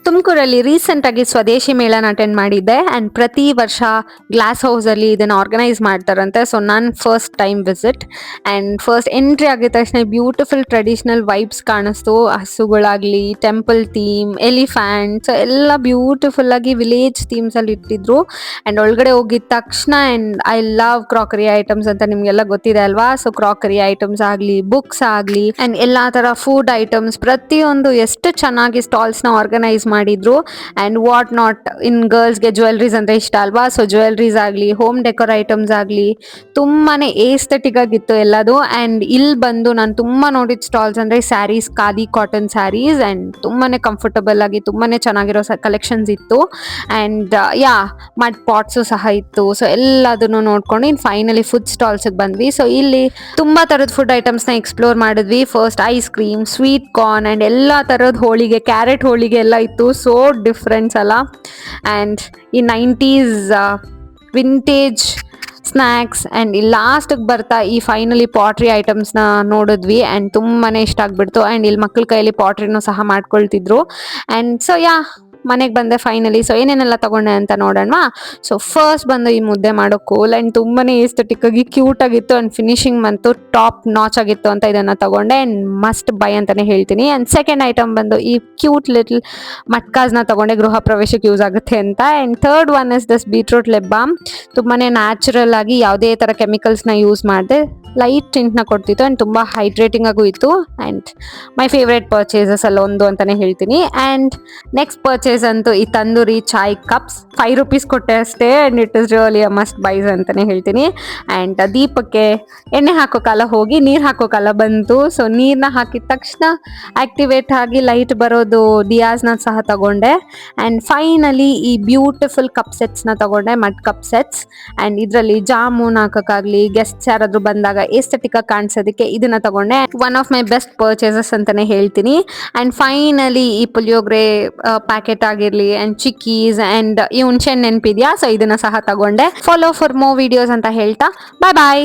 ತುಮಕೂರಲ್ಲಿ ರೀಸೆಂಟಾಗಿ ಸ್ವದೇಶಿ ಮೇಳನ ಅಟೆಂಡ್ ಮಾಡಿದ್ದೆ ಆ್ಯಂಡ್ ಪ್ರತಿ ವರ್ಷ ಗ್ಲಾಸ್ ಹೌಸಲ್ಲಿ ಇದನ್ನು ಆರ್ಗನೈಸ್ ಮಾಡ್ತಾರಂತೆ. ಸೊ ನಾನು first time visit and first entry ಆಗಿದ ತಕ್ಷಣ ಬ್ಯೂಟಿಫುಲ್ ಟ್ರೆಡಿಷ್ನಲ್ ವೈಬ್ಸ್ ಕಾಣಿಸ್ತು. ಹಸುಗಳಾಗಲಿ, ಟೆಂಪಲ್ ಥೀಮ್, ಎಲಿಫ್ಯಾಂಟ್ಸ್ ಎಲ್ಲ ಬ್ಯೂಟಿಫುಲ್ ಆಗಿ ವಿಲೇಜ್ ಥೀಮ್ಸಲ್ಲಿ ಇಟ್ಟಿದ್ರು. ಆ್ಯಂಡ್ ಒಳಗಡೆ ಹೋಗಿದ ತಕ್ಷಣ and I love crockery items ಅಂತ ನಿಮಗೆಲ್ಲ ಗೊತ್ತಿದೆ ಅಲ್ವಾ. ಸೊ ಕ್ರಾಕರಿ ಐಟಮ್ಸ್ ಆಗಲಿ, ಬುಕ್ಸ್ ಆಗಲಿ ಆ್ಯಂಡ್ ಎಲ್ಲ ಥರ ಫುಡ್ ಐಟಮ್ಸ್ ಪ್ರತಿಯೊಂದು ಎಷ್ಟು ಚೆನ್ನಾಗಿ ಸ್ಟಾಲ್ಸ್ನ ಆರ್ಗನೈಸ್ ಮಾಡಿದ್ರು. ಆ್ಯಂಡ್ ವಾಟ್ ನಾಟ್ ಇನ್ ಗರ್ಲ್ಸ್ಗೆ ಜ್ಯುವೆಲ್ರೀಸ್ ಅಂದರೆ ಇಷ್ಟ ಅಲ್ವಾ. ಸೊ ಜ್ಯುವೆಲ್ರೀಸ್ ಆಗಲಿ, ಹೋಮ್ ಡೆಕೋರ್ ಐಟಮ್ಸ್ ಆಗಲಿ ತುಂಬಾ ಏಸ್ಥೆಟಿಕ್ ಆಗಿತ್ತು ಎಲ್ಲದು. ಆ್ಯಂಡ್ ಇಲ್ಲಿ ಬಂದು ನಾನು ತುಂಬ ನೋಡಿದ ಸ್ಟಾಲ್ಸ್ ಅಂದರೆ ಸ್ಯಾರೀಸ್, ಖಾದಿ ಕಾಟನ್ ಸ್ಯಾರೀಸ್ ಆ್ಯಂಡ್ ತುಂಬಾ ಕಂಫರ್ಟಬಲ್ ಆಗಿ ತುಂಬಾ ಚೆನ್ನಾಗಿರೋ ಕಲೆಕ್ಷನ್ಸ್ ಇತ್ತು. ಆ್ಯಂಡ್ ಯಾ ಮಡ್ ಪಾಟ್ಸು ಸಹ ಇತ್ತು. ಸೊ ಎಲ್ಲದನ್ನು ನೋಡ್ಕೊಂಡು ಇನ್ನು ಫೈನಲಿ ಫುಡ್ ಸ್ಟಾಲ್ಸಿಗೆ ಬಂದ್ವಿ. ಸೊ ಇಲ್ಲಿ ತುಂಬ ಥರದ ಫುಡ್ ಐಟಮ್ಸ್ನ ಎಕ್ಸ್ಪ್ಲೋರ್ ಮಾಡಿದ್ವಿ. First ice cream, sweet corn and ಎಲ್ಲ ಥರದ ಹೋಳಿಗೆ, ಕ್ಯಾರೆಟ್ ಹೋಳಿಗೆ ಎಲ್ಲ ಇತ್ತು. ಸೋ ಡಿಫ್ರೆನ್ಸ್ ಅಲ್ಲ. ಆ್ಯಂಡ್ ಈ 90s ವಿಂಟೇಜ್ ಸ್ನ್ಯಾಕ್ಸ್ ಆ್ಯಂಡ್ ಈ ಲಾಸ್ಟಿಗೆ ಬರ್ತಾ ಈ ಫೈನಲಿ ಪಾಟ್ರಿ ಐಟಮ್ಸ್ನ ನೋಡಿದ್ವಿ ಆ್ಯಂಡ್ ತುಂಬಾ ಇಷ್ಟ ಆಗ್ಬಿಡ್ತು. ಆ್ಯಂಡ್ ಇಲ್ಲಿ ಮಕ್ಕಳ ಕೈಯಲ್ಲಿ ಪಾಟ್ರಿನೂ ಸಹ ಮಾಡ್ಕೊಳ್ತಿದ್ರು. ಆ್ಯಂಡ್ ಸೊ ಯಾ ಮನೆಗೆ ಬಂದೆ ಫೈನಲಿ. ಸೊ ಏನೇನೆಲ್ಲ ತಗೊಂಡೆ ಅಂತ ನೋಡೋಣ. ಸೊ ಫಸ್ಟ್ ಬಂದು ಈ ಮುದ್ದೆ ಮಾಡೋ ಕೋಲ್ ಆ್ಯಂಡ್ ತುಂಬಾ ಏಸ್ಥೆಟಿಕ್ ಆಗಿ ಕ್ಯೂಟ್ ಆಗಿತ್ತು ಆ್ಯಂಡ್ ಫಿನಿಶಿಂಗ್ ಬಂತು ಟಾಪ್ ನಾಚ್ ಆಗಿತ್ತು ಅಂತ ಇದನ್ನು ತಗೊಂಡೆ ಆ್ಯಂಡ್ ಮಸ್ಟ್ ಬೈ ಅಂತಲೇ ಹೇಳ್ತೀನಿ. ಆ್ಯಂಡ್ ಸೆಕೆಂಡ್ ಐಟಮ್ ಬಂದು ಈ ಕ್ಯೂಟ್ ಲಿಟಲ್ ಮಟ್ಕಾಸ್ನ ತಗೊಂಡೆ, ಗೃಹ ಪ್ರವೇಶಕ್ಕೆ ಯೂಸ್ ಆಗುತ್ತೆ ಅಂತ. And third one is this beetroot lip balm. ತುಂಬಾ ನ್ಯಾಚುರಲ್ ಆಗಿ ಯಾವುದೇ ಥರ ಕೆಮಿಕಲ್ಸ್ನ ಯೂಸ್ ಮಾಡಿದೆ, ಲೈಟ್ ಟಿಂಟ್ನ ಕೊಡ್ತಿತ್ತು ಆ್ಯಂಡ್ ತುಂಬ ಹೈಡ್ರೇಟಿಂಗ್ ಆಗೂ ಇತ್ತು. ಆ್ಯಂಡ್ ಮೈ ಫೇವ್ರೇಟ್ ಪರ್ಚೇಸಸ್ ಅಲ್ಲಿ ಒಂದು ಅಂತಲೇ ಹೇಳ್ತೀನಿ. ಆ್ಯಂಡ್ ನೆಕ್ಸ್ಟ್ ಪರ್ಚೇಸ್ ಅಂತೂ ಈ ತಂದೂರಿ ಚಾಯ್ ಕಪ್ಸ್, 5 ರೂಪೀಸ್ ಕೊಟ್ಟೆ ಅಷ್ಟೇ and it is really a must byes ಅಂತಲೇ ಹೇಳ್ತೀನಿ. ಆ್ಯಂಡ್ ದೀಪಕ್ಕೆ ಎಣ್ಣೆ ಹಾಕೋ ಕಾಲ ಹೋಗಿ ನೀರು ಹಾಕೋ ಕಾಲ ಬಂತು. ಸೊ ನೀರನ್ನ ಹಾಕಿದ ತಕ್ಷಣ ಆ್ಯಕ್ಟಿವೇಟ್ ಆಗಿ ಲೈಟ್ ಬರೋದು ದಿಯಾಸ್ನ ಸಹ ತಗೊಂಡೆ. ಆ್ಯಂಡ್ ಫೈನಲಿ ಈ ಬ್ಯೂಟಿಫುಲ್ ಕಪ್ ಸೆಟ್ಸ್ನ ತಗೊಂಡೆ, ಮಡ್ ಕಪ್ ಸೆಟ್ಸ್. ಆ್ಯಂಡ್ ಇದರಲ್ಲಿ ಜಾಮೂನ್ ಹಾಕೋಕ್ಕಾಗಲಿ, ಗೆಸ್ಟ್ಸ್ ಯಾರಾದರೂ ಬಂದಾಗ ಏಸ್ಥೆಟಿಕ್ ಆಗಿ ಕಾಣಿಸೋದಕ್ಕೆ ಇದನ್ನ ತಗೊಂಡೆ. One of my best purchases ಅಂತಲೇ ಹೇಳ್ತೀನಿ. ಆ್ಯಂಡ್ ಫೈನಲಿ ಈ ಪುಳಿಯೋಗರೆ ಪ್ಯಾಕೆಟ್ ಆಗಿರಲಿ ಆ್ಯಂಡ್ ಚಿಕ್ಕೀಸ್ ಆ್ಯಂಡ್ ಈ ಹುಣ್ಸೆಹಣ್ಣು ನೆನಪಿದೆಯಾ, ಸೊ ಇದನ್ನ ಸಹ ತಗೊಂಡೆ. ಫಾಲೋ ಫಾರ್ ಮೋರ್ ವಿಡಿಯೋಸ್ ಅಂತ ಹೇಳ್ತಾ ಬಾಯ್ ಬಾಯ್.